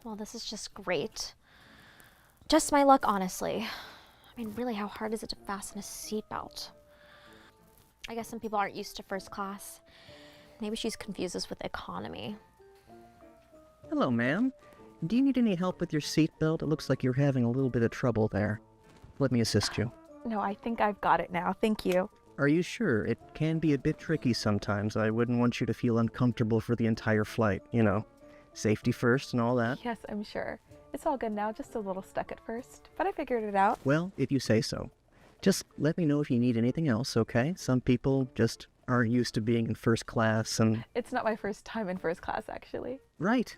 Well, this is just great. Just my luck, honestly. I mean, really, how hard is it to fasten a seatbelt? I guess some people aren't used to first class. Maybe she's confused us with economy. Hello, ma'am. Do you need any help with your seatbelt? It looks like you're having a little bit of trouble there. Let me assist you. No, I think I've got it now. Thank you. Are you sure? It can be a bit tricky sometimes. I wouldn't want you to feel uncomfortable for the entire flight, you know. Safety first and all that. Yes, I'm sure. It's all good now, just a little stuck at first, but I figured it out. Well, if you say so. Just let me know if you need anything else, okay? Some people just aren't used to being in first class and... It's not my first time in first class, actually. Right.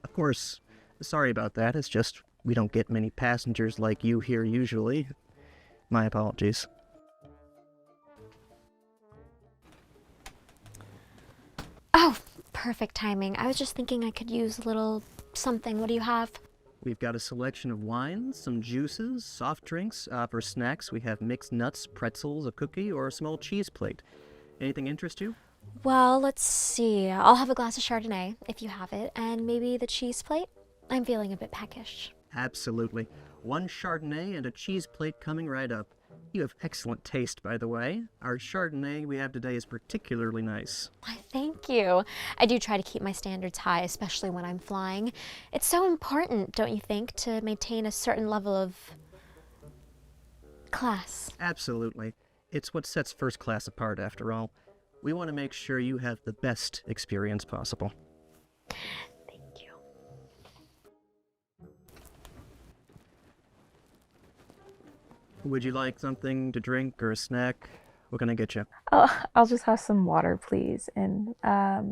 Of course. Sorry about that. It's just we don't get many passengers like you here usually. My apologies. Oh, perfect timing. I was just thinking I could use a little something. What do you have? We've got a selection of wines, some juices, soft drinks. For snacks, we have mixed nuts, pretzels, a cookie, or a small cheese plate. Anything interest you? Well, let's see. I'll have a glass of Chardonnay, if you have it, and maybe the cheese plate. I'm feeling a bit peckish. Absolutely. One Chardonnay and a cheese plate coming right up. You have excellent taste, by the way. Our Chardonnay we have today is particularly nice. Why, thank you. I do try to keep my standards high, especially when I'm flying. It's so important, don't you think, to maintain a certain level of class. Absolutely. It's what sets first class apart, after all. We want to make sure you have the best experience possible. Thank you. Would you like something to drink or a snack? What can I get you? I'll just have some water, please, and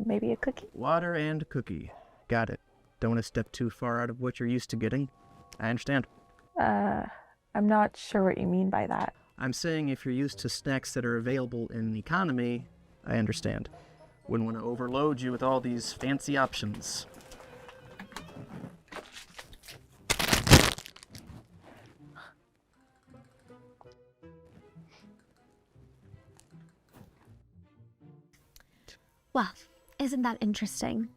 maybe a cookie. Water and cookie. Got it. Don't want to step too far out of what you're used to getting. I understand. I'm not sure what you mean by that. I'm saying if you're used to snacks that are available in economy, I understand. Wouldn't want to overload you with all these fancy options. Well, isn't that interesting?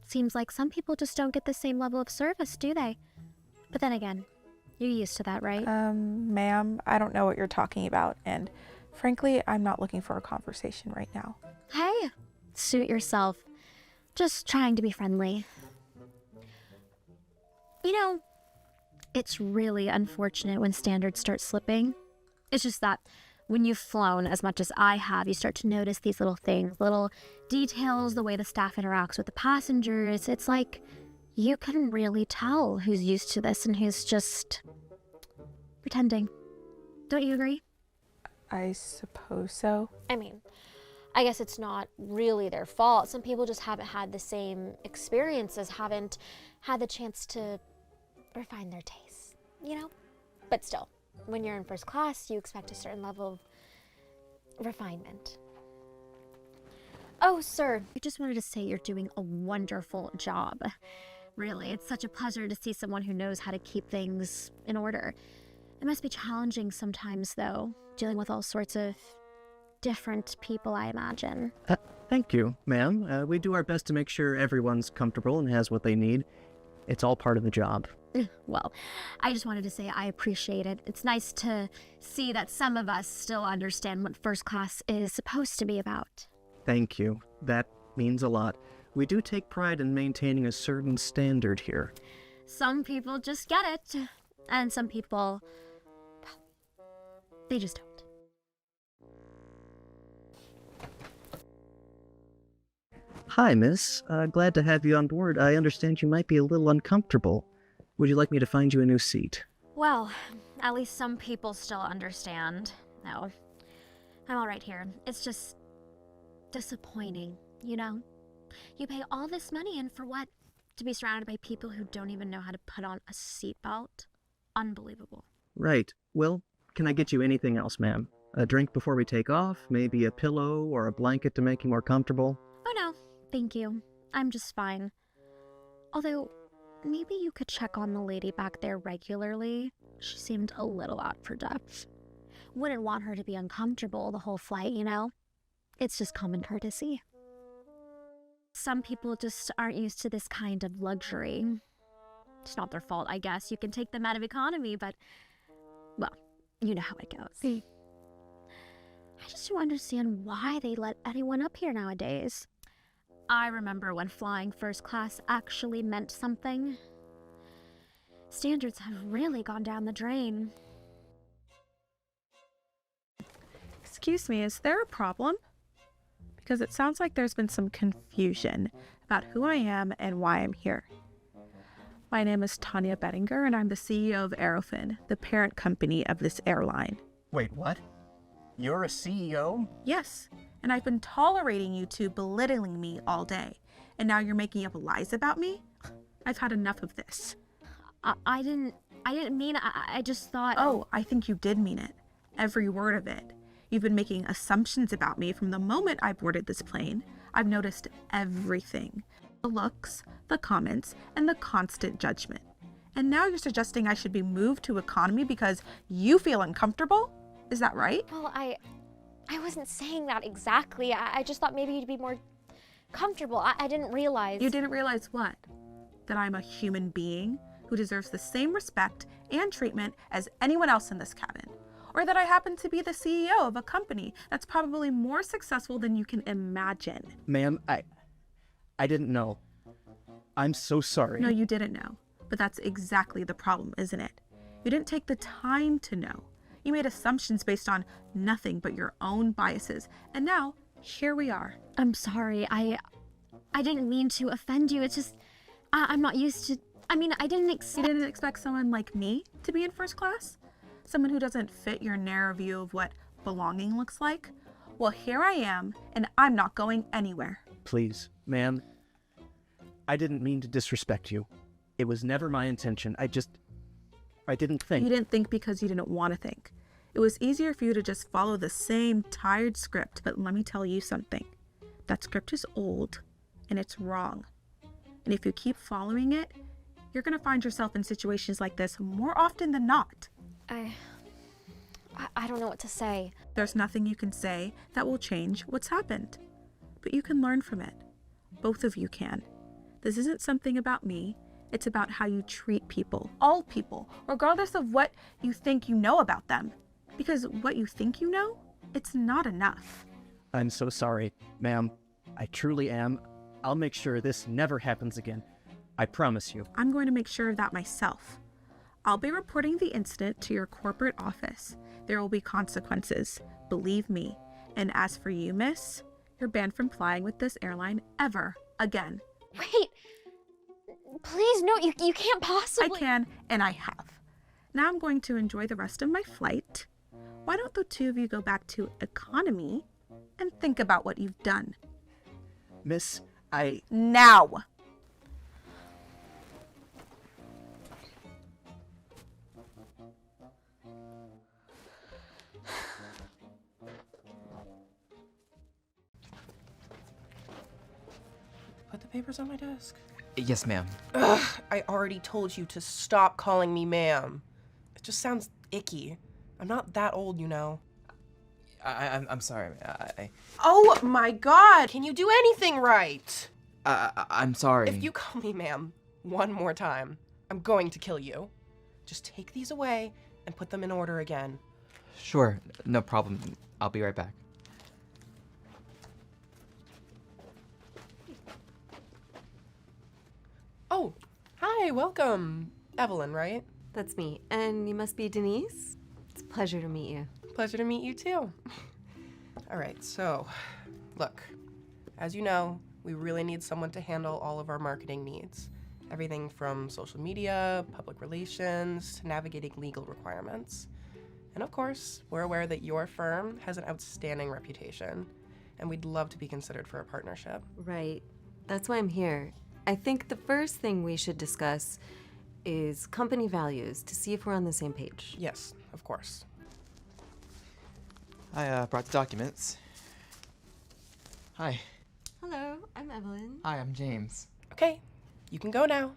Seems like some people just don't get the same level of service, do they? But then again, you're used to that, right? Ma'am, I don't know what you're talking about, and frankly, I'm not looking for a conversation right now. Hey, suit yourself. Just trying to be friendly. You know, it's really unfortunate when standards start slipping. It's just that when you've flown as much as I have, you start to notice these little things, little details, the way the staff interacts with the passengers. It's like you can really tell who's used to this and who's just pretending. Don't you agree? I suppose so. I mean, I guess it's not really their fault. Some people just haven't had the same experiences, haven't had the chance to refine their tastes, you know? But still, when you're in first class, you expect a certain level of refinement. Oh, sir, I just wanted to say you're doing a wonderful job. Really, it's such a pleasure to see someone who knows how to keep things in order. It must be challenging sometimes, though, dealing with all sorts of different people, I imagine. Thank you, ma'am. We do our best to make sure everyone's comfortable and has what they need. It's all part of the job. Well, I just wanted to say I appreciate it. It's nice to see that some of us still understand what first class is supposed to be about. Thank you. That means a lot. We do take pride in maintaining a certain standard here. Some people just get it, and some people, well, they just don't. Hi, miss. Glad to have you on board. I understand you might be a little uncomfortable. Would you like me to find you a new seat? Well, at least some people still understand. No, I'm all right here. It's just disappointing, you know? You pay all this money and for what? To be surrounded by people who don't even know how to put on a seatbelt? Unbelievable. Right. Well, can I get you anything else, ma'am? A drink before we take off? Maybe a pillow or a blanket to make you more comfortable? Oh no, thank you. I'm just fine. Although, maybe you could check on the lady back there regularly. She seemed a little out for depth. Wouldn't want her to be uncomfortable the whole flight, you know? It's just common courtesy. Some people just aren't used to this kind of luxury. It's not their fault, I guess. You can take them out of economy, but, well, you know how it goes. I just don't understand why they let anyone up here nowadays. I remember when flying first class actually meant something. Standards have really gone down the drain. Excuse me, is there a problem? Because it sounds like there's been some confusion about who I am and why I'm here. My name is Tanya Bettinger, and I'm the CEO of Aerofin, the parent company of this airline. Wait, what? You're a CEO? Yes, and I've been tolerating you two belittling me all day, and now you're making up lies about me? I've had enough of this. I didn't mean, I just thought... Oh, I think you did mean it. Every word of it. You've been making assumptions about me from the moment I boarded this plane. I've noticed everything. The looks, the comments, and the constant judgment. And now you're suggesting I should be moved to economy because you feel uncomfortable? Is that right? Well, I wasn't saying that exactly. I just thought maybe you'd be more comfortable. I didn't realize. You didn't realize what? That I'm a human being who deserves the same respect and treatment as anyone else in this cabin. Or that I happen to be the CEO of a company that's probably more successful than you can imagine. Ma'am, I didn't know. I'm so sorry. No, you didn't know. But that's exactly the problem, isn't it? You didn't take the time to know. You made assumptions based on nothing but your own biases. And now, here we are. I'm sorry, I didn't mean to offend you. It's just, I'm not used to... I mean, I didn't You expect... didn't expect someone like me to be in first class? Someone who doesn't fit your narrow view of what belonging looks like? Well, here I am, and I'm not going anywhere. Please, ma'am. I didn't mean to disrespect you. It was never my intention. I didn't think. You didn't think because you didn't want to think. It was easier for you to just follow the same tired script, but let me tell you something. That script is old, and it's wrong. And if you keep following it, you're going to find yourself in situations like this more often than not. I don't know what to say. There's nothing you can say that will change what's happened. But you can learn from it. Both of you can. This isn't something about me. It's about how you treat people. All people, regardless of what you think you know about them. Because what you think you know, it's not enough. I'm so sorry, ma'am. I truly am. I'll make sure this never happens again. I promise you. I'm going to make sure of that myself. I'll be reporting the incident to your corporate office. There will be consequences, believe me. And as for you, miss, you're banned from flying with this airline ever again. Wait. Please, no, you can't possibly. I can, and I have. Now I'm going to enjoy the rest of my flight. Why don't the two of you go back to economy and think about what you've done? Miss, Now! Put the papers on my desk. Yes, ma'am. Ugh, I already told you to stop calling me ma'am. It just sounds icky. I'm not that old, you know. I'm sorry. Oh my god! Can you do anything right? I'm sorry. If you call me ma'am one more time, I'm going to kill you. Just take these away and put them in order again. Sure, no problem. I'll be right back. Oh, hi, welcome. Evelyn, right? That's me. And you must be Denise? It's a pleasure to meet you. Pleasure to meet you too. All right, so look, as you know, we really need someone to handle all of our marketing needs. Everything from social media, public relations, to navigating legal requirements. And of course, we're aware that your firm has an outstanding reputation, and we'd love to be considered for a partnership. Right. That's why I'm here. I think the first thing we should discuss is company values to see if we're on the same page. Yes, of course. I brought the documents. Hi. Hello, I'm Evelyn. Hi, I'm James. Okay, you can go now.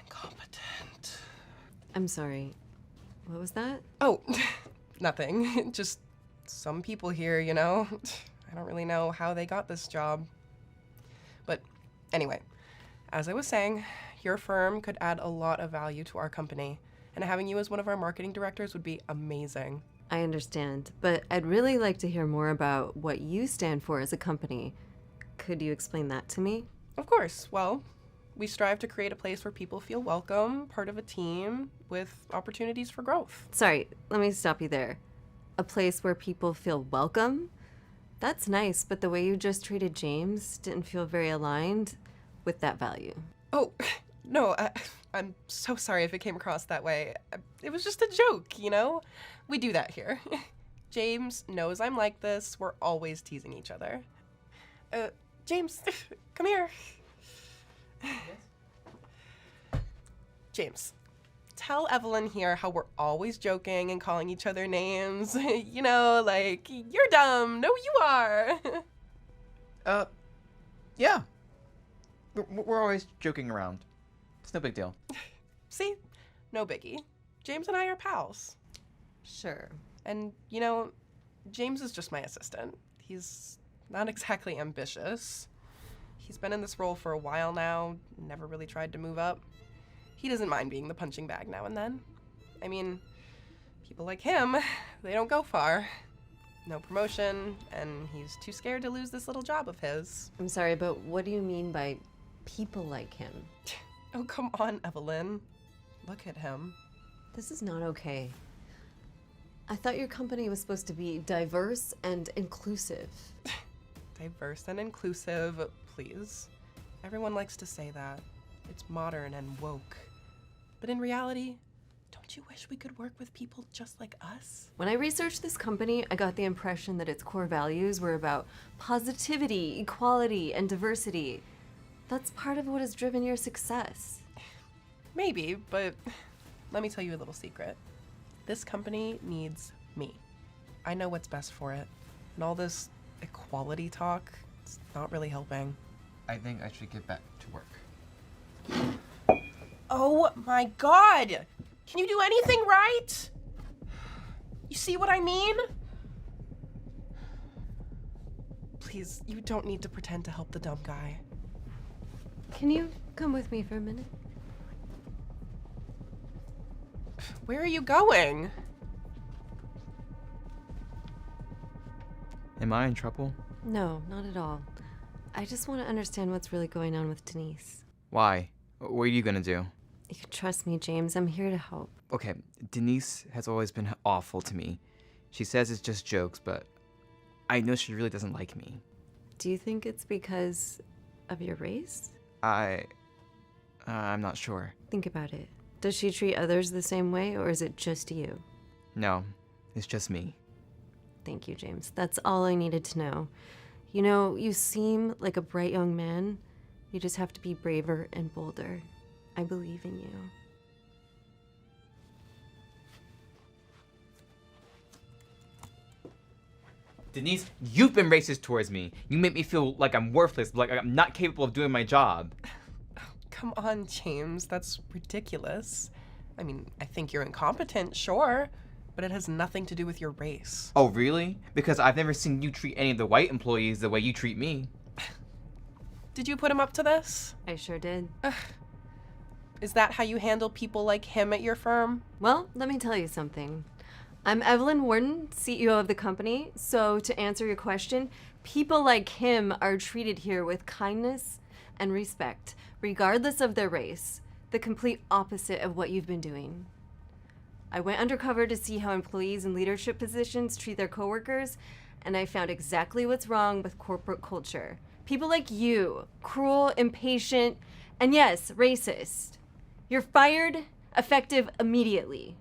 Incompetent. I'm sorry. What was that? Oh, nothing. Just some people here, you know. I don't really know how they got this job. But anyway, as I was saying, your firm could add a lot of value to our company, and having you as one of our marketing directors would be amazing. I understand, but I'd really like to hear more about what you stand for as a company. Could you explain that to me? Of course. Well, we strive to create a place where people feel welcome, part of a team, with opportunities for growth. Sorry, let me stop you there. A place where people feel welcome? That's nice, but the way you just treated James didn't feel very aligned with that value. Oh, no, I'm so sorry if it came across that way. It was just a joke, you know? We do that here. James knows I'm like this. We're always teasing each other. James, come here. James, tell Evelyn here how we're always joking and calling each other names. You know, like, you're dumb. No, you are. Yeah. We're always joking around. It's no big deal. See? No biggie. James and I are pals. Sure. And, you know, James is just my assistant. He's not exactly ambitious. He's been in this role for a while now, never really tried to move up. He doesn't mind being the punching bag now and then. I mean, people like him, they don't go far. No promotion, and he's too scared to lose this little job of his. I'm sorry, but what do you mean by people like him? Oh, come on, Evelyn. Look at him. This is not okay. I thought your company was supposed to be diverse and inclusive. Diverse and inclusive, please. Everyone likes to say that. It's modern and woke. But in reality, don't you wish we could work with people just like us? When I researched this company, I got the impression that its core values were about positivity, equality, and diversity. That's part of what has driven your success. Maybe, but let me tell you a little secret. This company needs me. I know what's best for it. And all this equality talk, it's not really helping. I think I should get back to work. Oh my god! Can you do anything right? You see what I mean? Please, you don't need to pretend to help the dumb guy. Can you come with me for a minute? Where are you going? Am I in trouble? No, not at all. I just want to understand what's really going on with Denise. Why? What are you gonna do? You can trust me, James. I'm here to help. Okay, Denise has always been awful to me. She says it's just jokes, but I know she really doesn't like me. Do you think it's because of your race? I'm not sure. Think about it. Does she treat others the same way, or is it just you? No, it's just me. Thank you, James. That's all I needed to know. You know, you seem like a bright young man. You just have to be braver and bolder. I believe in you. Denise, you've been racist towards me. You make me feel like I'm worthless, like I'm not capable of doing my job. Come on, James, that's ridiculous. I mean, I think you're incompetent, sure, but it has nothing to do with your race. Oh, really? Because I've never seen you treat any of the white employees the way you treat me. Did you put him up to this? I sure did. Is that how you handle people like him at your firm? Well, let me tell you something. I'm Evelyn Warden, CEO of the company. So to answer your question, people like him are treated here with kindness and respect, regardless of their race, the complete opposite of what you've been doing. I went undercover to see how employees in leadership positions treat their coworkers, and I found exactly what's wrong with corporate culture. People like you, cruel, impatient, and yes, racist. You're fired, effective immediately.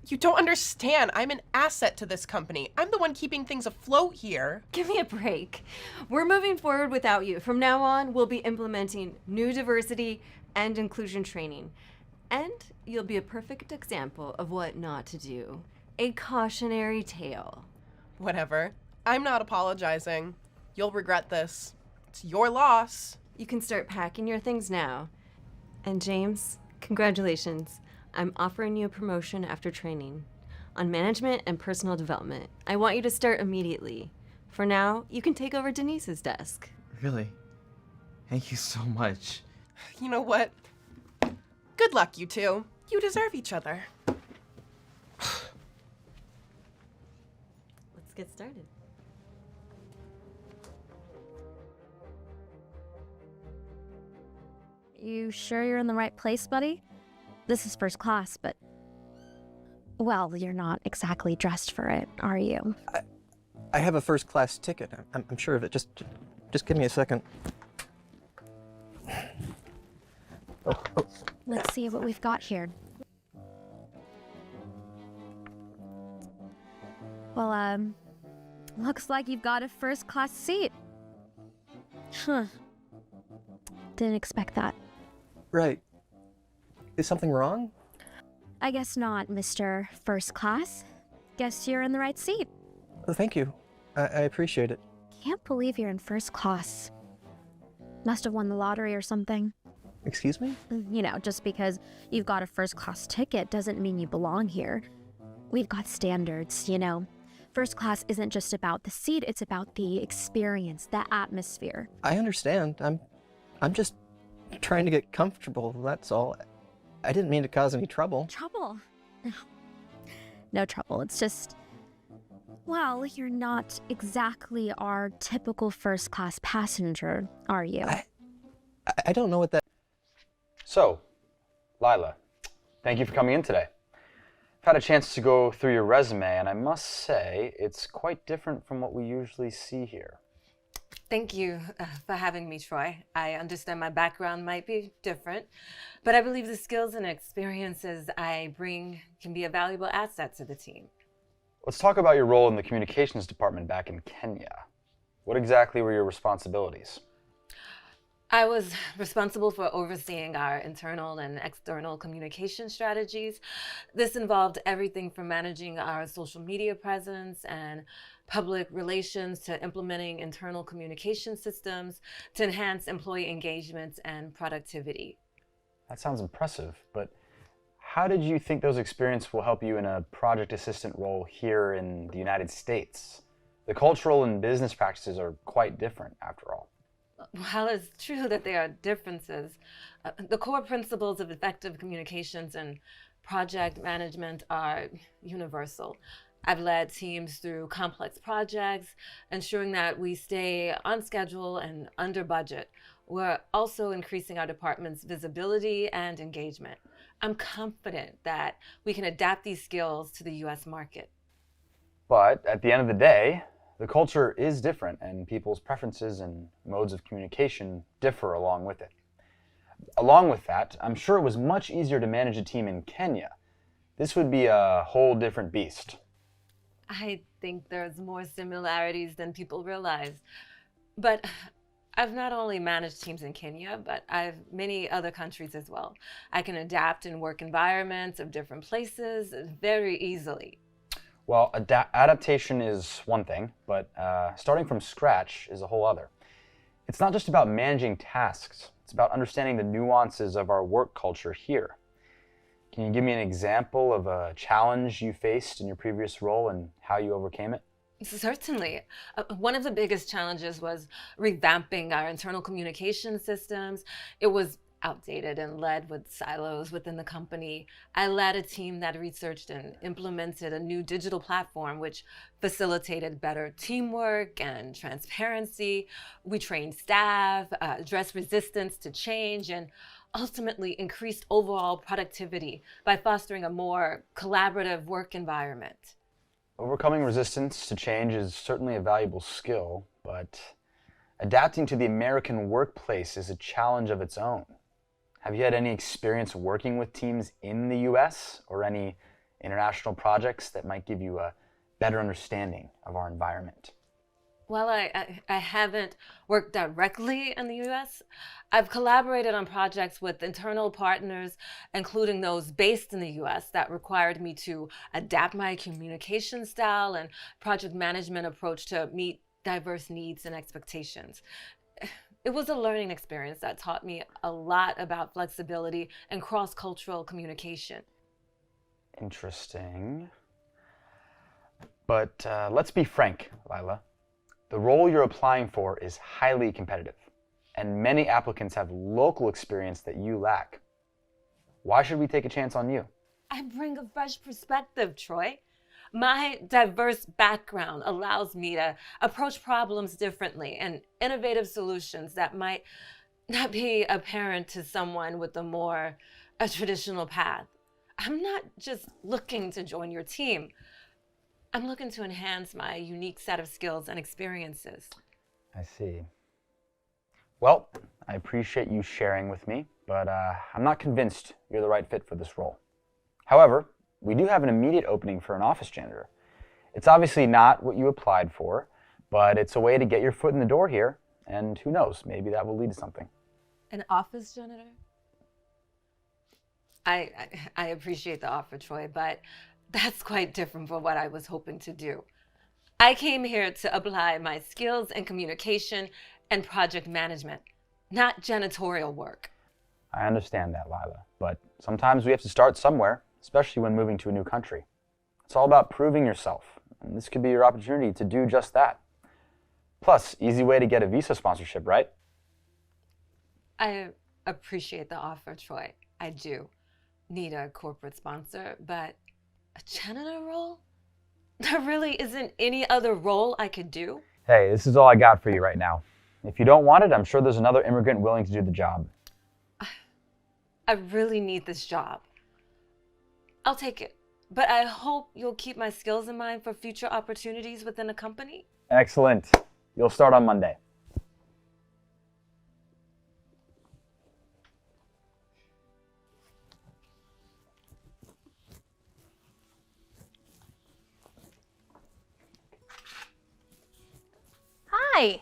You don't understand. I'm an asset to this company. I'm the one keeping things afloat here. Give me a break. We're moving forward without you. From now on, we'll be implementing new diversity and inclusion training. And you'll be a perfect example of what not to do. A cautionary tale. Whatever. I'm not apologizing. You'll regret this. It's your loss. You can start packing your things now. And James, congratulations. I'm offering you a promotion after training on management and personal development. I want you to start immediately. For now, you can take over Denise's desk. Really? Thank you so much. You know what? Good luck, you two. You deserve each other. Let's get started. You sure you're in the right place, buddy? This is first class, but... Well, you're not exactly dressed for it, are you? I have a first class ticket. I'm sure of it. Just give me a second. Oh. Let's see what we've got here. Well, looks like you've got a first class seat. Huh. Didn't expect that. Right. Is something wrong? I guess not, Mr. First Class. Guess you're in the right seat. Oh, thank you. I appreciate it. Can't believe you're in first class. Must have won the lottery or something. Excuse me? You know, just because you've got a first class ticket doesn't mean you belong here. We've got standards, you know. First class isn't just about the seat, it's about the experience, the atmosphere. I understand. I'm just trying to get comfortable, that's all. I didn't mean to cause any trouble. Trouble? No trouble. It's just, well, you're not exactly our typical first class passenger, are you? I don't know what that... So, Lila, thank you for coming in today. I've had a chance to go through your resume, and I must say it's quite different from what we usually see here. Thank you for having me, Troy. I understand my background might be different, but I believe the skills and experiences I bring can be a valuable asset to the team. Let's talk about your role in the communications department back in Kenya. What exactly were your responsibilities? I was responsible for overseeing our internal and external communication strategies. This involved everything from managing our social media presence and public relations to implementing internal communication systems to enhance employee engagement and productivity. That sounds impressive, but how did you think those experiences will help you in a project assistant role here in the United States? The cultural and business practices are quite different, after all. While it's true that there are differences, the core principles of effective communications and project management are universal. I've led teams through complex projects, ensuring that we stay on schedule and under budget. We're also increasing our department's visibility and engagement. I'm confident that we can adapt these skills to the US market. But at the end of the day, the culture is different, and people's preferences and modes of communication differ along with it. Along with that, I'm sure it was much easier to manage a team in Kenya. This would be a whole different beast. I think there's more similarities than people realize. But I've not only managed teams in Kenya, but I've many other countries as well. I can adapt in work environments of different places very easily. Well, adaptation is one thing, but starting from scratch is a whole other. It's not just about managing tasks. It's about understanding the nuances of our work culture here. Can you give me an example of a challenge you faced in your previous role and how you overcame it? Certainly. One of the biggest challenges was revamping our internal communication systems. It was outdated and led with silos within the company. I led a team that researched and implemented a new digital platform which facilitated better teamwork and transparency. We trained staff, addressed resistance to change, and ultimately increased overall productivity by fostering a more collaborative work environment. Overcoming resistance to change is certainly a valuable skill, but adapting to the American workplace is a challenge of its own. Have you had any experience working with teams in the US or any international projects that might give you a better understanding of our environment? While I haven't worked directly in the US, I've collaborated on projects with internal partners, including those based in the US, that required me to adapt my communication style and project management approach to meet diverse needs and expectations. It was a learning experience that taught me a lot about flexibility and cross-cultural communication. Interesting. But let's be frank, Lila. The role you're applying for is highly competitive, and many applicants have local experience that you lack. Why should we take a chance on you? I bring a fresh perspective, Troy. My diverse background allows me to approach problems differently and innovative solutions that might not be apparent to someone with a traditional path. I'm not just looking to join your team. I'm looking to enhance my unique set of skills and experiences. I see. Well, I appreciate you sharing with me, but I'm not convinced you're the right fit for this role. However, we do have an immediate opening for an office janitor. It's obviously not what you applied for, but it's a way to get your foot in the door here, and who knows, maybe that will lead to something. An office janitor? I appreciate the offer, Troy, but that's quite different from what I was hoping to do. I came here to apply my skills in communication and project management, not janitorial work. I understand that, Lila, but sometimes we have to start somewhere, especially when moving to a new country. It's all about proving yourself, and this could be your opportunity to do just that. Plus, easy way to get a visa sponsorship, right? I appreciate the offer, Troy. I do need a corporate sponsor, but a janitor role? There really isn't any other role I could do? Hey, this is all I got for you right now. If you don't want it, I'm sure there's another immigrant willing to do the job. I really need this job. I'll take it, but I hope you'll keep my skills in mind for future opportunities within the company. Excellent. You'll start on Monday. Hi,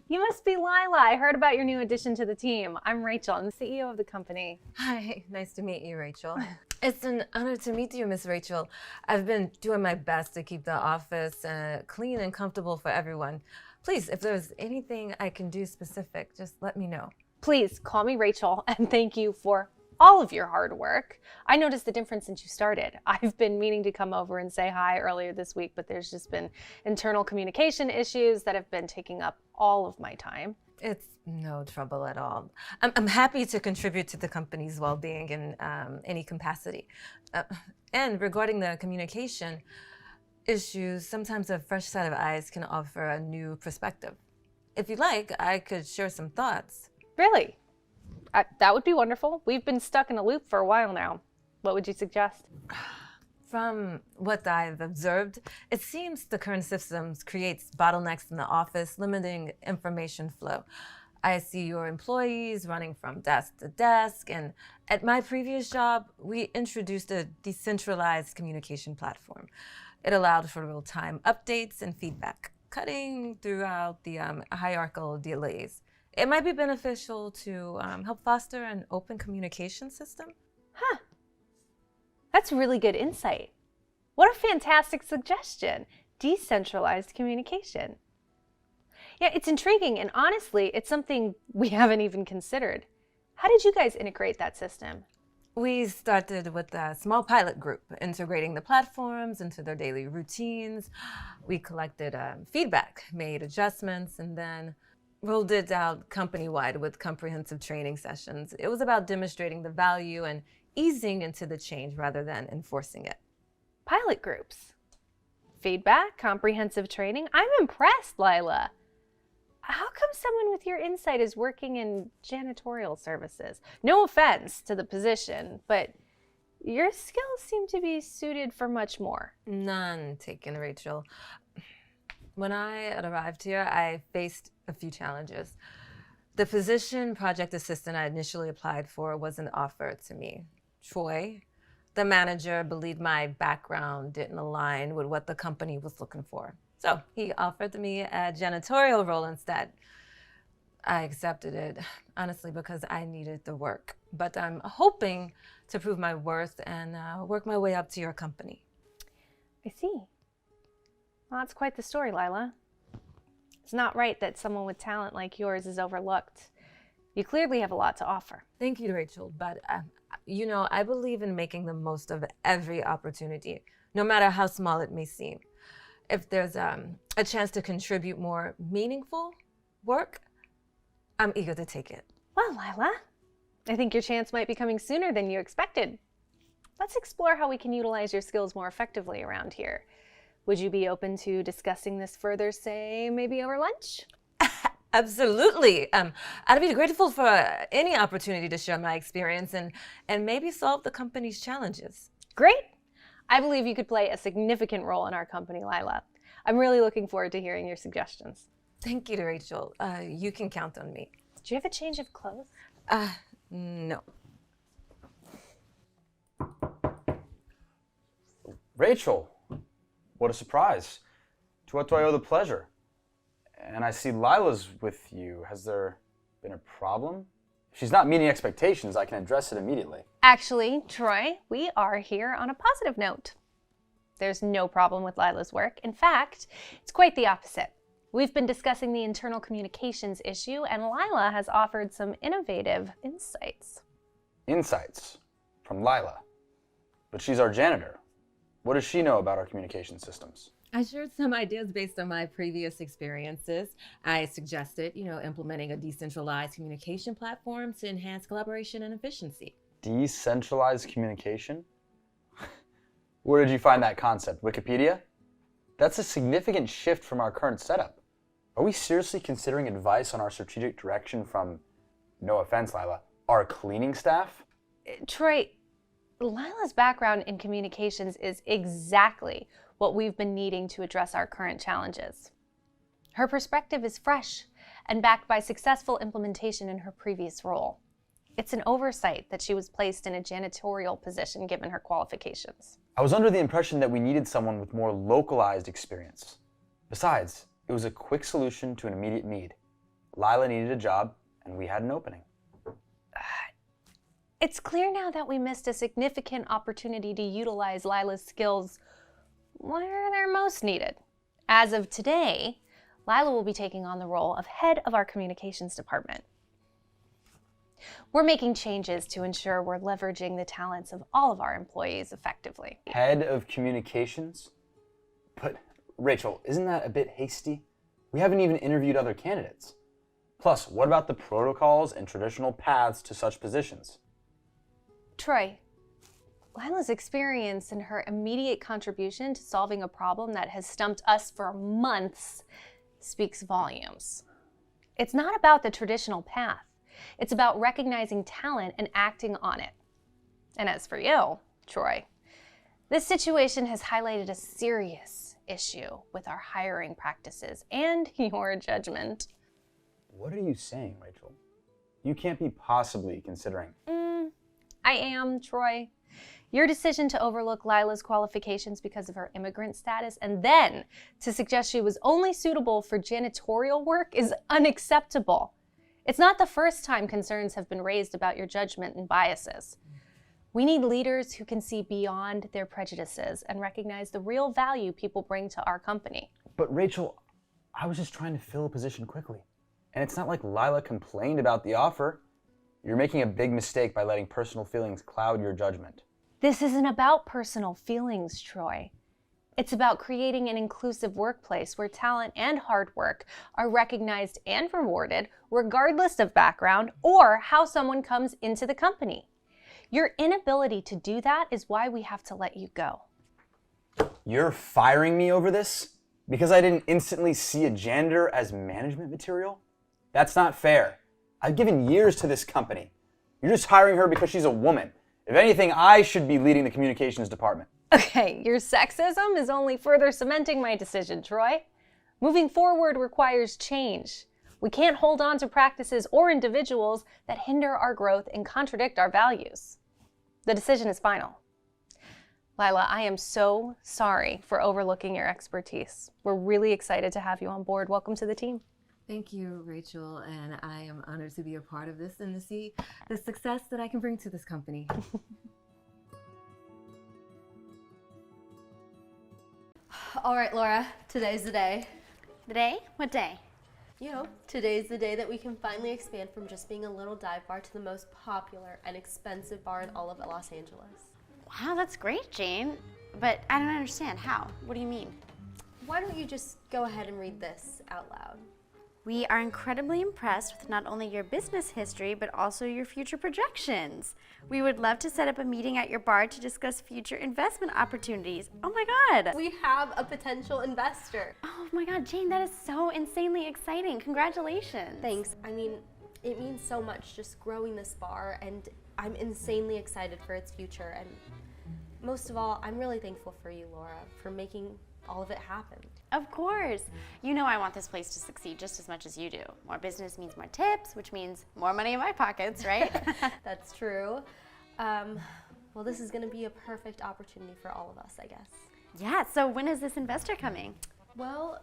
you must be Lila. I heard about your new addition to the team. I'm Rachel. I'm the CEO of the company. Hi, nice to meet you, Rachel. It's an honor to meet you, Miss Rachel. I've been doing my best to keep the office clean and comfortable for everyone. Please, if there's anything I can do specific, just let me know. Please call me Rachel, and thank you for all of your hard work. I noticed the difference since you started. I've been meaning to come over and say hi earlier this week, but there's just been internal communication issues that have been taking up all of my time. It's no trouble at all. I'm happy to contribute to the company's well-being in any capacity. And regarding the communication issues, sometimes a fresh set of eyes can offer a new perspective. If you'd like, I could share some thoughts. Really? That would be wonderful. We've been stuck in a loop for a while now. What would you suggest? From what I've observed, it seems the current systems creates bottlenecks in the office, limiting information flow. I see your employees running from desk to desk, and at my previous job, we introduced a decentralized communication platform. It allowed for real-time updates and feedback, cutting throughout the hierarchical delays. It might be beneficial to help foster an open communication system. Huh. That's really good insight. What a fantastic suggestion. Decentralized communication. Yeah, it's intriguing, and honestly, it's something we haven't even considered. How did you guys integrate that system? We started with a small pilot group, integrating the platforms into their daily routines. We collected feedback, made adjustments, and then rolled it out company-wide with comprehensive training sessions. It was about demonstrating the value and easing into the change rather than enforcing it. Pilot groups. Feedback, comprehensive training. I'm impressed, Lila. How come someone with your insight is working in janitorial services? No offense to the position, but your skills seem to be suited for much more. None taken, Rachel. When I arrived here, I faced a few challenges. The position project assistant I initially applied for wasn't offered to me. Troy, the manager, believed my background didn't align with what the company was looking for. So he offered me a janitorial role instead. I accepted it, honestly, because I needed the work. But I'm hoping to prove my worth and work my way up to your company. I see. Well, that's quite the story, Lila. It's not right that someone with talent like yours is overlooked. You clearly have a lot to offer. Thank you, Rachel. But, I believe in making the most of every opportunity, no matter how small it may seem. If there's a chance to contribute more meaningful work, I'm eager to take it. Well, Lila, I think your chance might be coming sooner than you expected. Let's explore how we can utilize your skills more effectively around here. Would you be open to discussing this further, say, maybe over lunch? Absolutely. I'd be grateful for any opportunity to share my experience and maybe solve the company's challenges. Great. I believe you could play a significant role in our company, Lila. I'm really looking forward to hearing your suggestions. Thank you, Rachel. You can count on me. Do you have a change of clothes? No. Rachel, what a surprise. To what do I owe the pleasure? And I see Lila's with you. Has there been a problem? If she's not meeting expectations, I can address it immediately. Actually, Troy, we are here on a positive note. There's no problem with Lila's work. In fact, it's quite the opposite. We've been discussing the internal communications issue, and Lila has offered some innovative insights. Insights? From Lila. But she's our janitor. What does she know about our communication systems? I shared some ideas based on my previous experiences. I suggested, implementing a decentralized communication platform to enhance collaboration and efficiency. Decentralized communication? Where did you find that concept? Wikipedia? That's a significant shift from our current setup. Are we seriously considering advice on our strategic direction from, no offense, Lila, our cleaning staff? Troy, Lila's background in communications is exactly what we've been needing to address our current challenges. Her perspective is fresh and backed by successful implementation in her previous role. It's an oversight that she was placed in a janitorial position given her qualifications. I was under the impression that we needed someone with more localized experience. Besides, it was a quick solution to an immediate need. Lila needed a job, and we had an opening. It's clear now that we missed a significant opportunity to utilize Lila's skills where they're most needed. As of today, Lila will be taking on the role of head of our communications department. We're making changes to ensure we're leveraging the talents of all of our employees effectively. Head of communications? But, Rachel, isn't that a bit hasty? We haven't even interviewed other candidates. Plus, what about the protocols and traditional paths to such positions? Troy, Lila's experience and her immediate contribution to solving a problem that has stumped us for months speaks volumes. It's not about the traditional path. It's about recognizing talent and acting on it. And as for you, Troy, this situation has highlighted a serious issue with our hiring practices and your judgment. What are you saying, Rachel? You can't be possibly considering... I am, Troy. Your decision to overlook Lila's qualifications because of her immigrant status and then to suggest she was only suitable for janitorial work is unacceptable. It's not the first time concerns have been raised about your judgment and biases. We need leaders who can see beyond their prejudices and recognize the real value people bring to our company. But Rachel, I was just trying to fill a position quickly. And it's not like Lila complained about the offer. You're making a big mistake by letting personal feelings cloud your judgment. This isn't about personal feelings, Troy. It's about creating an inclusive workplace where talent and hard work are recognized and rewarded regardless of background or how someone comes into the company. Your inability to do that is why we have to let you go. You're firing me over this? Because I didn't instantly see a janitor as management material? That's not fair. I've given years to this company. You're just hiring her because she's a woman. If anything, I should be leading the communications department. Okay, your sexism is only further cementing my decision, Troy. Moving forward requires change. We can't hold on to practices or individuals that hinder our growth and contradict our values. The decision is final. Lila, I am so sorry for overlooking your expertise. We're really excited to have you on board. Welcome to the team. Thank you, Rachel, and I am honored to be a part of this and to see the success that I can bring to this company. All right, Laura, today's the day. The day? What day? Today's the day that we can finally expand from just being a little dive bar to the most popular and expensive bar in all of Los Angeles. Wow, that's great, Jane. But I don't understand. How? What do you mean? Why don't you just go ahead and read this out loud? We are incredibly impressed with not only your business history, but also your future projections. We would love to set up a meeting at your bar to discuss future investment opportunities. Oh my God. We have a potential investor. Oh my God, Jane, that is so insanely exciting. Congratulations. Thanks. I mean, it means so much just growing this bar, and I'm insanely excited for its future. And most of all, I'm really thankful for you, Laura, for making all of it happen. Of course. You know I want this place to succeed just as much as you do. More business means more tips, which means more money in my pockets, right? That's true. Well, this is going to be a perfect opportunity for all of us, I guess. Yeah, so when is this investor coming? Well,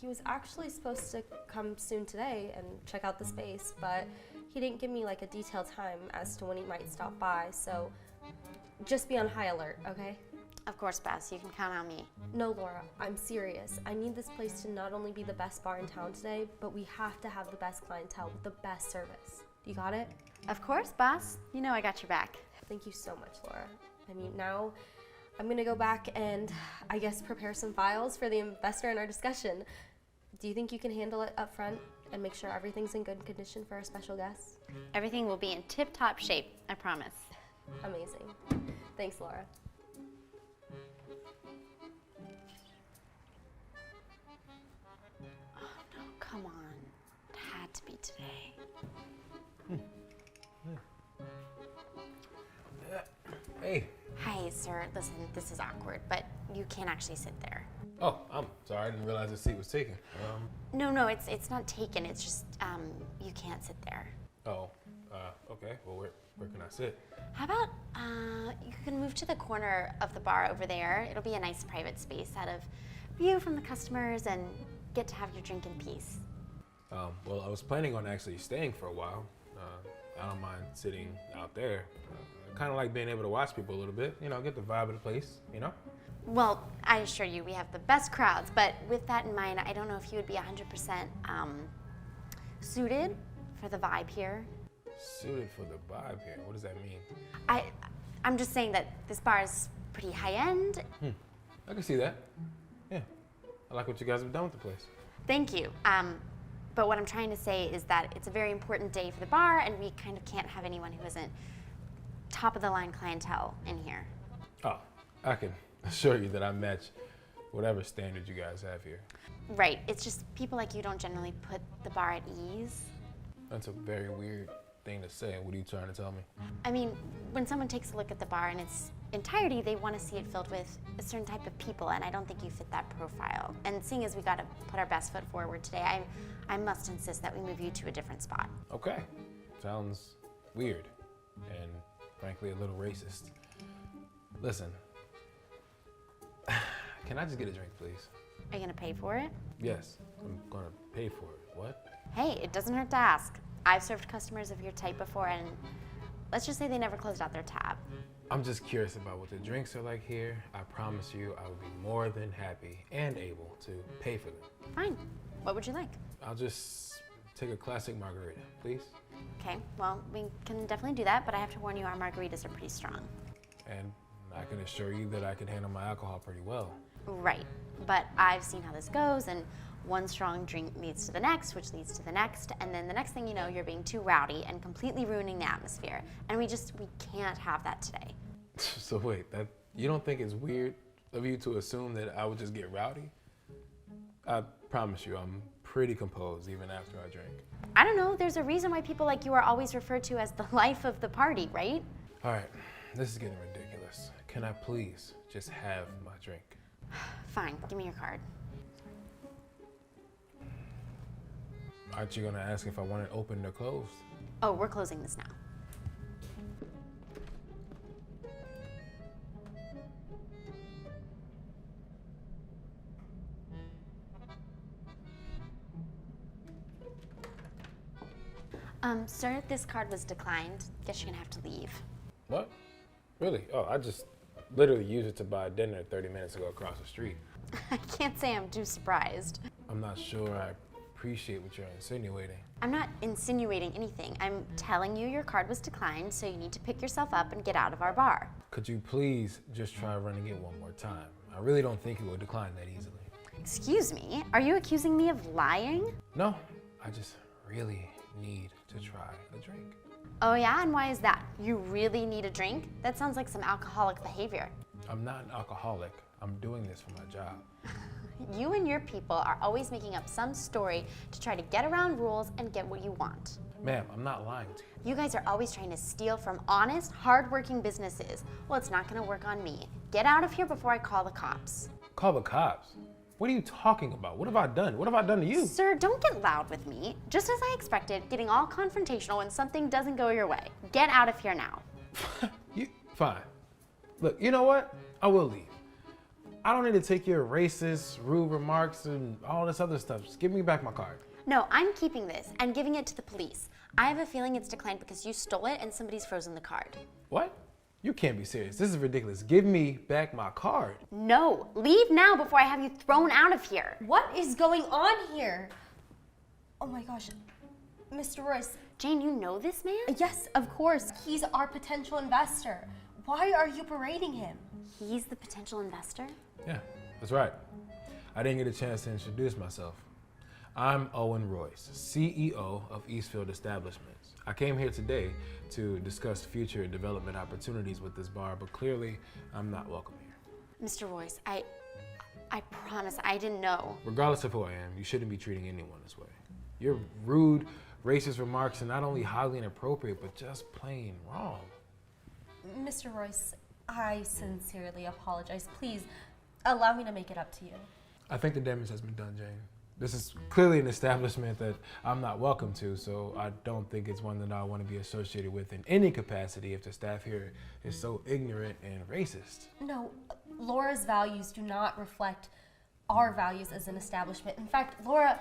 he was actually supposed to come soon today and check out the space, but he didn't give me like a detailed time as to when he might stop by, so just be on high alert, okay? Of course, Bess, you can count on me. No, Laura, I'm serious. I need this place to not only be the best bar in town today, but we have to have the best clientele with the best service. You got it? Of course, boss. You know I got your back. Thank you so much, Laura. I mean, now I'm gonna go back and I guess prepare some files for the investor in our discussion. Do you think you can handle it up front and make sure everything's in good condition for our special guests? Everything will be in tip-top shape, I promise. Amazing. Thanks, Laura. Come on, it had to be today. Hey. Hi, sir. Listen, this is awkward, but you can't actually sit there. Oh, I'm sorry. I didn't realize the seat was taken. No, it's not taken. It's just you can't sit there. Oh, okay. Well, where can I sit? How about you can move to the corner of the bar over there. It'll be a nice private space out of view from the customers and get to have your drink in peace. Well, I was planning on actually staying for a while. I don't mind sitting out there. I kind of like being able to watch people a little bit, get the vibe of the place, Well, I assure you, we have the best crowds, but with that in mind, I don't know if you would be 100% suited for the vibe here. Suited for the vibe here? What does that mean? I'm just saying that this bar is pretty high-end. I can see that. Yeah. I like what you guys have done with the place. Thank you. But what I'm trying to say is that it's a very important day for the bar, and we kind of can't have anyone who isn't top-of-the-line clientele in here. Oh, I can assure you that I match whatever standard you guys have here. Right. It's just people like you don't generally put the bar at ease. That's a very weird thing to say. What are you trying to tell me? I mean, when someone takes a look at the bar in its entirety, they want to see it filled with a certain type of people, and I don't think you fit that profile. And seeing as we got to put our best foot forward today, I must insist that we move you to a different spot. Okay. Sounds weird and frankly a little racist. Listen, can I just get a drink, please? Are you going to pay for it? Yes, I'm going to pay for it. What? Hey, it doesn't hurt to ask. I've served customers of your type before, and let's just say they never closed out their tab. I'm just curious about what the drinks are like here. I promise you I will be more than happy and able to pay for them. Fine. What would you like? I'll just take a classic margarita, please. Okay, well, we can definitely do that, but I have to warn you, our margaritas are pretty strong. And I can assure you that I can handle my alcohol pretty well. Right, but I've seen how this goes, and one strong drink leads to the next, which leads to the next, and then the next thing you know, you're being too rowdy and completely ruining the atmosphere. And we can't have that today. So wait, you don't think it's weird of you to assume that I would just get rowdy? I promise you, I'm pretty composed even after I drink. I don't know, there's a reason why people like you are always referred to as the life of the party, right? All right, this is getting ridiculous. Can I please just have my drink? Fine, give me your card. Aren't you gonna ask if I want it open or closed? Oh, we're closing this now. Sir, this card was declined. Guess you're gonna have to leave. What? Really? Oh, I just literally used it to buy dinner 30 minutes ago across the street. I can't say I'm too surprised. I'm not sure I appreciate what you're insinuating. I'm not insinuating anything. I'm telling you your card was declined, so you need to pick yourself up and get out of our bar. Could you please just try running it one more time? I really don't think it will decline that easily. Excuse me? Are you accusing me of lying? No, I just really need to try a drink. Oh yeah, and why is that? You really need a drink? That sounds like some alcoholic behavior. I'm not an alcoholic. I'm doing this for my job. You and your people are always making up some story to try to get around rules and get what you want. Ma'am, I'm not lying to you. You guys are always trying to steal from honest, hardworking businesses. Well, it's not gonna work on me. Get out of here before I call the cops. Call the cops? What are you talking about? What have I done? What have I done to you? Sir, don't get loud with me. Just as I expected, getting all confrontational when something doesn't go your way. Get out of here now. Fine. Look, you know what? I will leave. I don't need to take your racist, rude remarks and all this other stuff. Just give me back my card. No, I'm keeping this and giving it to the police. I have a feeling it's declined because you stole it and somebody's frozen the card. What? You can't be serious. This is ridiculous. Give me back my card. No, leave now before I have you thrown out of here. What is going on here? Oh my gosh. Mr. Royce. Jane, you know this man? Yes, of course. He's our potential investor. Why are you parading him? He's the potential investor? Yeah, that's right. I didn't get a chance to introduce myself. I'm Owen Royce, CEO of Eastfield Establishments. I came here today to discuss future development opportunities with this bar, but clearly I'm not welcome here. Mr. Royce, I promise I didn't know. Regardless of who I am, you shouldn't be treating anyone this way. Your rude, racist remarks are not only highly inappropriate, but just plain wrong. Mr. Royce, I sincerely apologize. Please, allow me to make it up to you. I think the damage has been done, Jane. This is clearly an establishment that I'm not welcome to, so I don't think it's one that I want to be associated with in any capacity if the staff here is so ignorant and racist. No, Laura's values do not reflect our values as an establishment. In fact, Laura,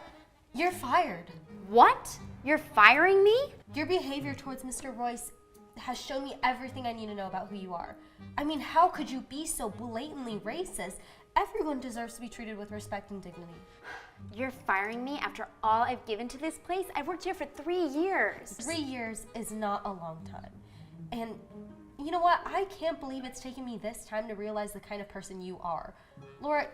you're fired. What? You're firing me? Your behavior towards Mr. Royce has shown me everything I need to know about who you are. I mean, how could you be so blatantly racist? Everyone deserves to be treated with respect and dignity. You're firing me after all I've given to this place? I've worked here for 3 years. 3 years is not a long time. And you know what? I can't believe it's taken me this time to realize the kind of person you are. Laura,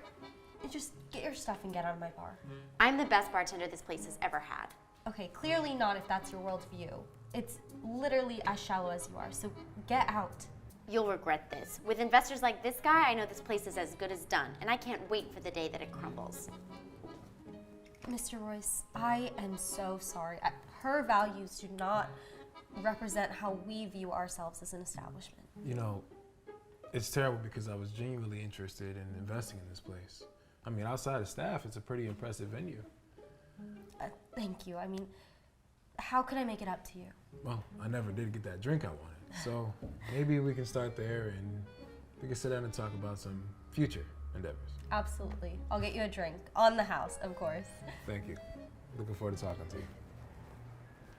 just get your stuff and get out of my bar. I'm the best bartender this place has ever had. Okay, clearly not if that's your worldview. It's literally as shallow as you are, so get out. You'll regret this. With investors like this guy, I know this place is as good as done, and I can't wait for the day that it crumbles. Mr. Royce, I am so sorry. Her values do not represent how we view ourselves as an establishment. You know, it's terrible because I was genuinely interested in investing in this place. I mean, outside of staff, it's a pretty impressive venue. Thank you. I mean, how could I make it up to you? Well, I never did get that drink I wanted. So maybe we can start there and we can sit down and talk about some future endeavors. Absolutely. I'll get you a drink. On the house, of course. Thank you. Looking forward to talking to you.